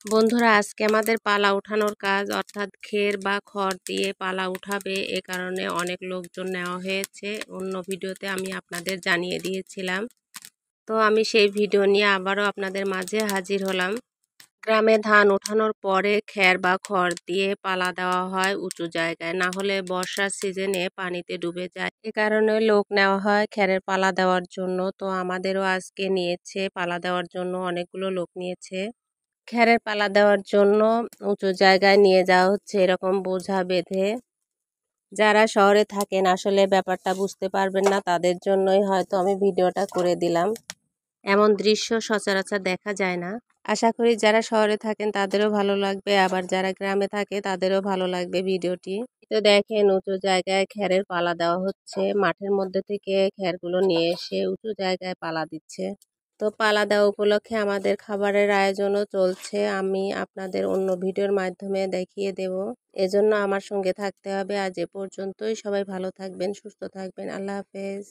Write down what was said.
বন্ধুরা, আজকে আমাদের পালা উঠানোর কাজ, অর্থাৎ খের বা খড় দিয়ে পালা উঠাবে। এ কারণে অনেক লোকজন নেওয়া হয়েছে। অন্য ভিডিওতে আমি আপনাদের জানিয়ে দিয়েছিলাম। তো আমি সেই ভিডিও নিয়ে আবারও আপনাদের মাঝে হাজির হলাম। গ্রামে ধান ওঠানোর পরে খের বা খড় দিয়ে পালা দেওয়া হয় উঁচু জায়গায়, না হলে বর্ষার সিজনে পানিতে ডুবে যায়। এ কারণে লোক নেওয়া হয় খেরের পালা দেওয়ার জন্য। তো আমাদেরও আজকে নিয়েছে পালা দেওয়ার জন্য, অনেকগুলো লোক নিয়েছে। খেরের পালা দেওয়ার জন্য উঁচু জায়গায় নিয়ে যাওয়া হচ্ছে এরকম বোঝা বেঁধে। যারা শহরে থাকেন আসলে ব্যাপারটা বুঝতে পারবেন না, তাদের জন্যই হয়তো আমি ভিডিওটা করে দিলাম। এমন দৃশ্য সচরাচর দেখা যায় না। আশা করি যারা শহরে থাকেন তাদেরও ভালো লাগবে, আবার যারা গ্রামে থাকে তাদেরও ভালো লাগবে ভিডিওটি। তো দেখেন, উঁচু জায়গায় খেরের পালা দেওয়া হচ্ছে। মাঠের মধ্যে থেকে খেরগুলো নিয়ে এসে উঁচু জায়গায় পালা দিচ্ছে। তো পালা দেওয়া উপলক্ষে আমাদের খাবারের আয়োজনও চলছে। আমি আপনাদের অন্য ভিডিওর মাধ্যমে দেখিয়ে দেব, এজন্য আমার সঙ্গে থাকতে হবে। আজ এ পর্যন্তই। সবাই ভালো থাকবেন, সুস্থ থাকবেন। আল্লাহ হাফেজ।